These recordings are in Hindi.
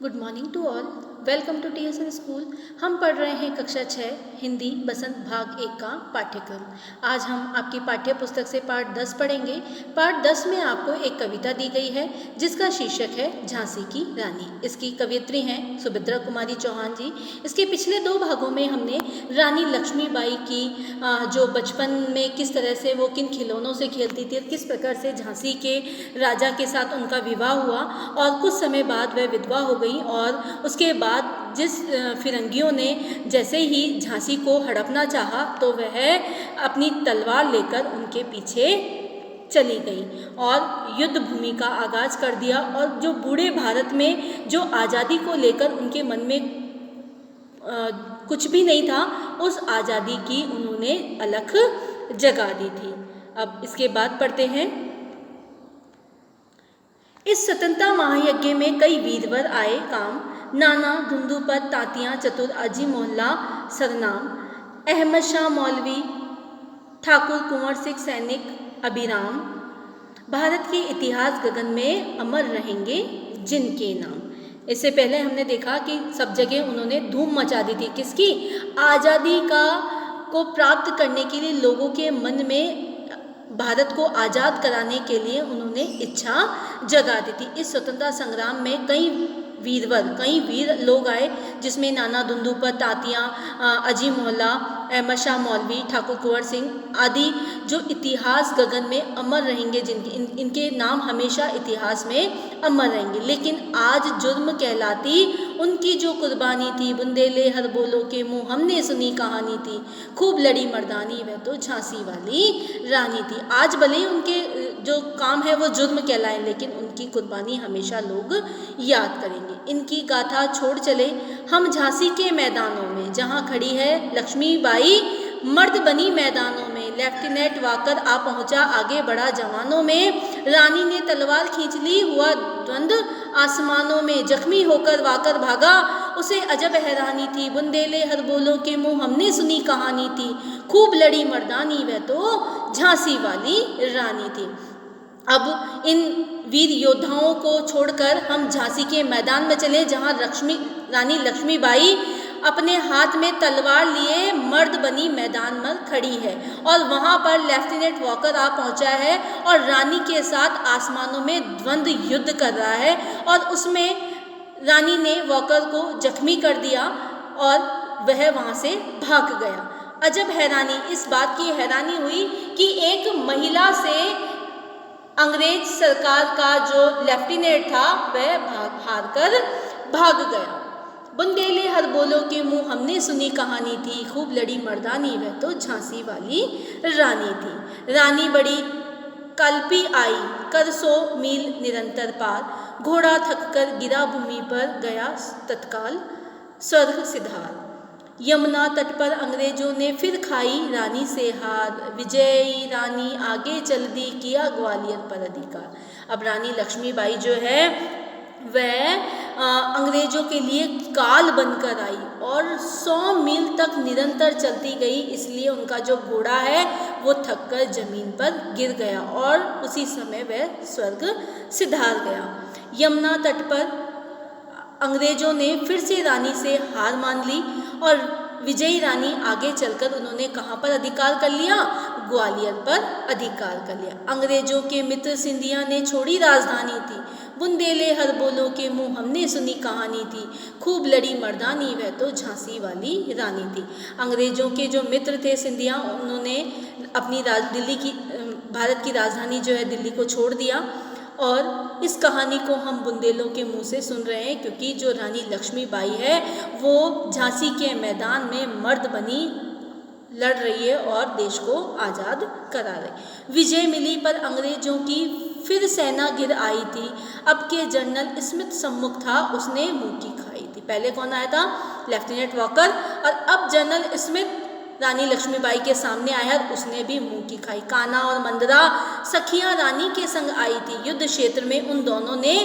Good morning to all. Welcome to TSN school. हम पढ़ रहे हैं कक्षा 6 हिंदी बसंत भाग 1 का पाठ्यक्रम। आज हम आपकी पाठ्य पुस्तक से पाठ 10 पढ़ेंगे। पाठ 10 में आपको एक कविता दी गई है जिसका शीर्षक है झांसी की रानी। इसकी कवयित्री हैं सुभद्रा कुमारी चौहान जी। इसके पिछले 2 भागों में हमने रानी लक्ष्मीबाई की जो बचपन में किस तरह से वो किन खिलौनों से खेलती थी, किस प्रकार से झांसी के राजा के साथ उनका विवाह हुआ और कुछ समय बाद वह विधवा हो गई और उसके बाद जिस फिरंगियों ने जैसे ही झांसी को हड़पना चाहा तो वह अपनी तलवार लेकर उनके पीछे चली गई और युद्ध भूमि का आगाज कर दिया। और जो बूढ़े भारत में जो आज़ादी को लेकर उनके मन में कुछ भी नहीं था, उस आज़ादी की उन्होंने अलख जगा दी थी। अब इसके बाद पढ़ते हैं। इस स्वतंत्रता महायज्ञ में कई वीरवर आए काम, नाना धुंधुपत तातियाँ चतुर अजी मोहल्ला सरनाम, अहमद शाह मौलवी ठाकुर कुंवर सिख सैनिक अभिराम, भारत के इतिहास गगन में अमर रहेंगे जिनके नाम। इससे पहले हमने देखा कि सब जगह उन्होंने धूम मचा दी थी, किसकी? आज़ादी को प्राप्त करने के लिए, लोगों के मन में भारत को आज़ाद कराने के लिए उन्होंने इच्छा जगा दी थी। इस स्वतंत्रता संग्राम में कई वीर लोग आए, जिसमें नाना धुंधुपत तातियाँ, अजी मोहल्ला, अहमद शाह मौलवी, ठाकुर कुंवर सिंह आदि जो इतिहास गगन में अमर रहेंगे, इनके नाम हमेशा इतिहास में अमर रहेंगे। लेकिन आज जुर्म कहलाती उनकी जो कुर्बानी थी, बुंदेले हर बोलो के मुँह हमने सुनी कहानी थी, खूब लड़ी मर्दानी वह तो झांसी वाली रानी थी। आज भले उनके जो काम है वो जुर्म कहलाए, लेकिन उनकी कुर्बानी हमेशा लोग याद करेंगे। इनकी गाथा छोड़ चले हम झांसी के मैदानों में, जहाँ खड़ी है लक्ष्मीबाई मर्द बनी मैदानों में, लेफ्टिनेंट वाकर आ पहुँचा आगे बढ़ा जवानों में, रानी ने तलवार खींच ली हुआ द्वंद्व आसमानों में, जख्मी होकर वाकर भागा उसे अजब हैरानी थी, बुंदेले हर बोलों के मुँह हमने सुनी कहानी थी, खूब लड़ी मर्दानी वह तो झांसी वाली रानी थी। अब इन वीर योद्धाओं को छोड़कर हम झांसी के मैदान में चले, जहाँ रानी लक्ष्मीबाई अपने हाथ में तलवार लिए मर्द बनी मैदान में खड़ी है और वहाँ पर लेफ्टिनेंट वॉकर आ पहुँचा है और रानी के साथ आसमानों में द्वंद्व युद्ध कर रहा है और उसमें रानी ने वॉकर को जख्मी कर दिया और वह वहाँ से भाग गया। अजब हैरानी, इस बात की हैरानी हुई कि एक महिला से अंग्रेज सरकार का जो लेफ्टिनेंट था वह हार कर भाग गया। बुंदेले हर बोलो के मुँह हमने सुनी कहानी थी, खूब लड़ी मर्दानी वह तो झांसी वाली रानी थी। रानी बड़ी कल्पी आई कर 100 मील निरंतर पार, घोड़ा थक कर गिरा भूमि पर गया तत्काल स्वर्ग सिधार, यमुना तट पर अंग्रेजों ने फिर खाई रानी से हार, विजयी रानी आगे चल दी किया ग्वालियर पर अधिकार। अब रानी लक्ष्मीबाई जो है वह अंग्रेजों के लिए काल बनकर आई और 100 मील तक निरंतर चलती गई, इसलिए उनका जो घोड़ा है वो थककर जमीन पर गिर गया और उसी समय वह स्वर्ग सिधार गया। यमुना तट पर अंग्रेजों ने फिर से रानी से हार मान ली और विजयी रानी आगे चलकर उन्होंने कहाँ पर अधिकार कर लिया? ग्वालियर पर अधिकार कर लिया। अंग्रेजों के मित्र सिंधिया ने छोड़ी राजधानी थी, बुंदेले हर बोलो के मुँह हमने सुनी कहानी थी, खूब लड़ी मर्दानी वह तो झांसी वाली रानी थी। अंग्रेजों के जो मित्र थे सिंधिया, उन्होंने अपनी भारत की राजधानी जो है दिल्ली को छोड़ दिया और इस कहानी को हम बुंदेलों के मुंह से सुन रहे हैं, क्योंकि जो रानी लक्ष्मीबाई है वो झांसी के मैदान में मर्द बनी लड़ रही है और देश को आज़ाद करा रही। विजय मिली पर अंग्रेजों की फिर सेना गिर आई थी, अब के जनरल स्मिथ सम्मुख था उसने मुँह की खाई थी। पहले कौन आया था? लेफ्टिनेंट वॉकर, और अब जनरल स्मिथ रानी लक्ष्मीबाई के सामने आया, उसने भी मुंह की खाई। कान्हा और मंदरा सखियां रानी के संग आई थी, युद्ध क्षेत्र में उन दोनों ने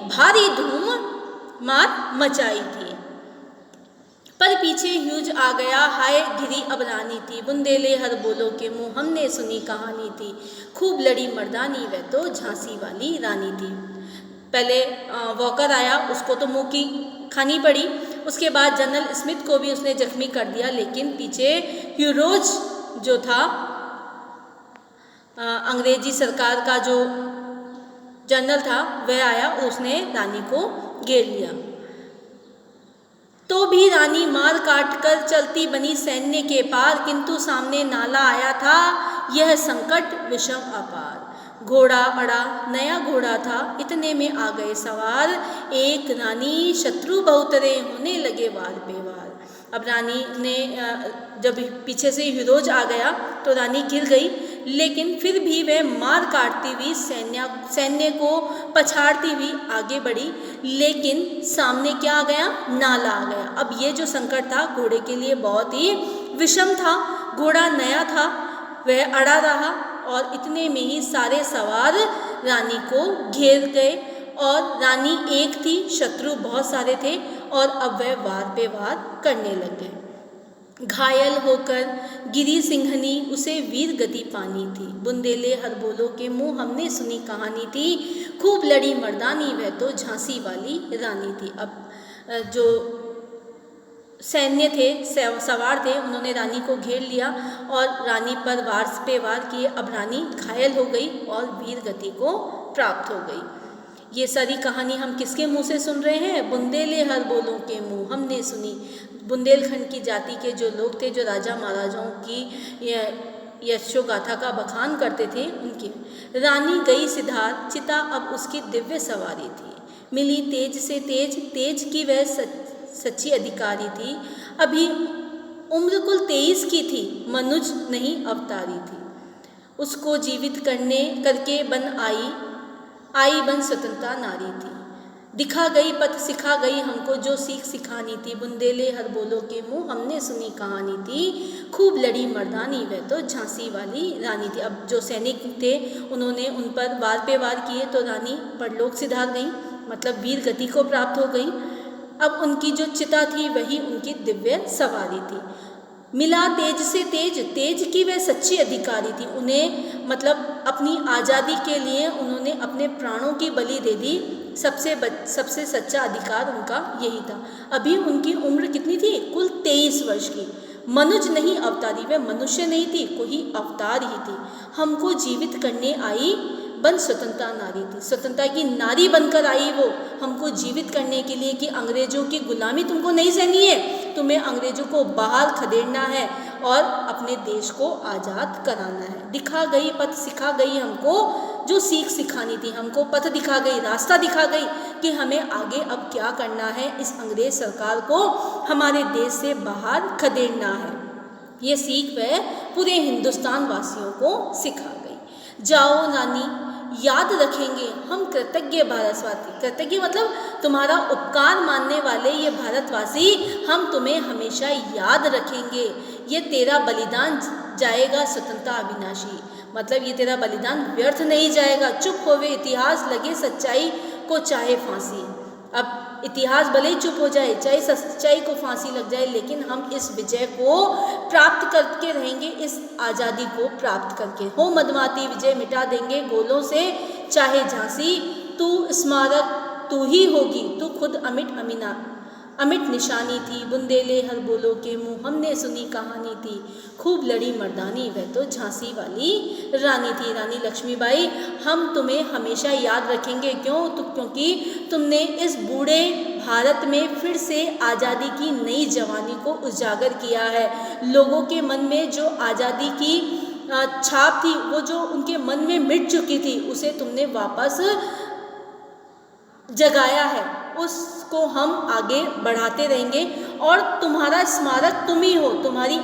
भारी धूम मार मचाई थी, पर पीछे ह्यूज आ गया हाय गिरी अब रानी थी, बुंदेले हर बोलो के मुँह हमने सुनी कहानी थी, खूब लड़ी मर्दानी वह तो झांसी वाली रानी थी। पहले वॉकर आया, उसको तो मुंह की खानी पड़ी, उसके बाद जनरल स्मिथ को भी उसने जख्मी कर दिया, लेकिन पीछे ह्यूरोज जो था अंग्रेजी सरकार का जो जनरल था वह आया और उसने रानी को घेर लिया। तो भी रानी मार काट कर चलती बनी सैन्य के पार, किंतु सामने नाला आया था यह संकट विषम अपार। घोड़ा अड़ा नया घोड़ा था, इतने में आ गए सवार, एक रानी शत्रु बहुतरे होने लगे वार पे वार। अब रानी ने जब पीछे से ह्यूरोज आ गया तो रानी गिर गई, लेकिन फिर भी वह मार काटती हुई सैन्य को पछाड़ती हुई आगे बढ़ी, लेकिन सामने क्या आ गया, नाला आ गया। अब ये जो संकट था घोड़े के लिए बहुत ही विषम था। घोड़ा नया था, वह अड़ा रहा और इतने में ही सारे सवार रानी को घेर गए और रानी एक थी, शत्रु बहुत सारे थे और अब वह वार पे वार करने लग गए। घायल होकर गिरी सिंहनी उसे वीर गति पानी थी, बुंदेले हर बोलो के मुंह हमने सुनी कहानी थी, खूब लड़ी मर्दानी वह तो झांसी वाली रानी थी। अब जो सैन्य थे, सवार थे, उन्होंने रानी को घेर लिया और रानी पर वार पे वार किए। अब रानी घायल हो गई और वीर गति को प्राप्त हो गई। ये सारी कहानी हम किसके मुंह से सुन रहे हैं? बुंदेले हर बोलों के मुंह हमने सुनी। बुंदेलखंड की जाति के जो लोग थे, जो राजा महाराजाओं की यशो गाथा का बखान करते थे, उनकी रानी गई सिधार, चिता अब उसकी दिव्य सवारी थी, मिली तेज से तेज, तेज की वह सच्ची अधिकारी थी, अभी उम्र कुल 23 की थी, मनुज नहीं अवतारी थी, उसको जीवित करके बन आई बन स्वतंत्रता नारी थी, दिखा गई पथ सिखा गई हमको जो सीख सिखानी थी, बुंदेले हर बोलो के मुंह हमने सुनी कहानी थी, खूब लड़ी मर्दानी वह तो झांसी वाली रानी थी। अब जो सैनिक थे उन्होंने उन पर वार पे वार किए तो रानी परलोक सिधार गई, मतलब वीर गति को प्राप्त हो गई। अब उनकी जो चिता थी वही उनकी दिव्य सवारी थी। मिला तेज से तेज, तेज की वह सच्ची अधिकारी थी, उन्हें मतलब अपनी आज़ादी के लिए उन्होंने अपने प्राणों की बलि दे दी। सबसे सच्चा अधिकार उनका यही था। अभी उनकी उम्र कितनी थी? कुल 23 वर्ष की। मनुज नहीं अवतारी, वह मनुष्य नहीं थी, कोई अवतार ही थी, हमको जीवित करने आई बन स्वतंत्रता नारी थी, स्वतंत्रता की नारी बनकर आई वो हमको जीवित करने के लिए कि अंग्रेजों की गुलामी तुमको नहीं सहनी है, तुम्हें अंग्रेजों को बाहर खदेड़ना है और अपने देश को आज़ाद कराना है। दिखा गई पथ सिखा गई हमको जो सीख सिखानी थी, हमको पथ दिखा गई, रास्ता दिखा गई कि हमें आगे अब क्या करना है, इस अंग्रेज सरकार को हमारे देश से बाहर खदेड़ना है। ये सीख वह पूरे हिंदुस्तान वासियों को सिखा गई। जाओ रानी याद रखेंगे हम कृतज्ञ भारतवासी, कृतज्ञ मतलब तुम्हारा उपकार मानने वाले ये भारतवासी, हम तुम्हें हमेशा याद रखेंगे, ये तेरा बलिदान जाएगा स्वतंत्रता अविनाशी, मतलब ये तेरा बलिदान व्यर्थ नहीं जाएगा। चुप होवे इतिहास लगे सच्चाई को चाहे फांसी। अब इतिहास भले ही चुप हो जाए, चाहे सच्चाई को फांसी लग जाए, लेकिन हम इस विजय को प्राप्त करके रहेंगे, इस आज़ादी को प्राप्त करके। हो मदमाती विजय मिटा देंगे गोलों से चाहे झांसी, तू स्मारक तू ही होगी, तू खुद अमिट निशानी थी, बुंदेले हर बोलो के मुंह हमने सुनी कहानी थी, खूब लड़ी मर्दानी वह तो झांसी वाली रानी थी। रानी लक्ष्मीबाई, हम तुम्हें हमेशा याद रखेंगे। क्योंकि तुमने इस बूढ़े भारत में फिर से आज़ादी की नई जवानी को उजागर किया है। लोगों के मन में जो आज़ादी की छाप थी, वो जो उनके मन में मिट चुकी थी, उसे तुमने वापस जगाया है, उसको हम आगे बढ़ाते रहेंगे और तुम्हारा स्मारक तुम ही हो, तुम्हारी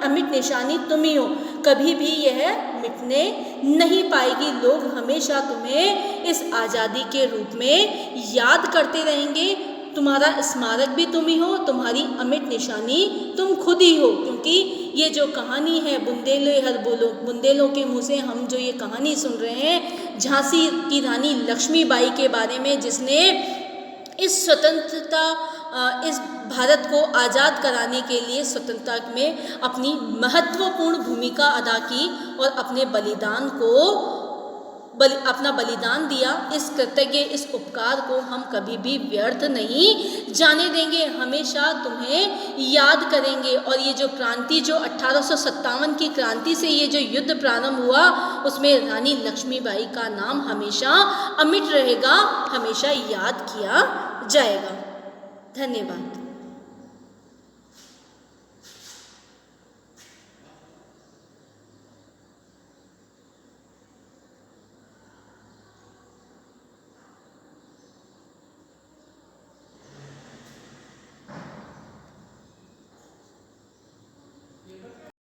अमिट निशानी तुम ही हो, कभी भी यह मिटने नहीं पाएगी। लोग हमेशा तुम्हें इस आज़ादी के रूप में याद करते रहेंगे, तुम्हारा स्मारक भी तुम ही हो, तुम्हारी अमिट निशानी तुम खुद ही हो। क्योंकि ये जो कहानी है बुंदेले हर बोलो, बुंदेलों के मुँह से हम जो ये कहानी सुन रहे हैं झांसी की रानी लक्ष्मीबाई के बारे में, जिसने इस स्वतंत्रता, इस भारत को आज़ाद कराने के लिए स्वतंत्रता में अपनी महत्वपूर्ण भूमिका अदा की और अपने बलिदान को अपना बलिदान दिया, इस कृतज्ञ, इस उपकार को हम कभी भी व्यर्थ नहीं जाने देंगे, हमेशा तुम्हें याद करेंगे। और ये जो क्रांति, जो 1857 की क्रांति से ये जो युद्ध प्रारंभ हुआ, उसमें रानी लक्ष्मीबाई का नाम हमेशा अमिट रहेगा, हमेशा याद किया जाएगा। धन्यवाद।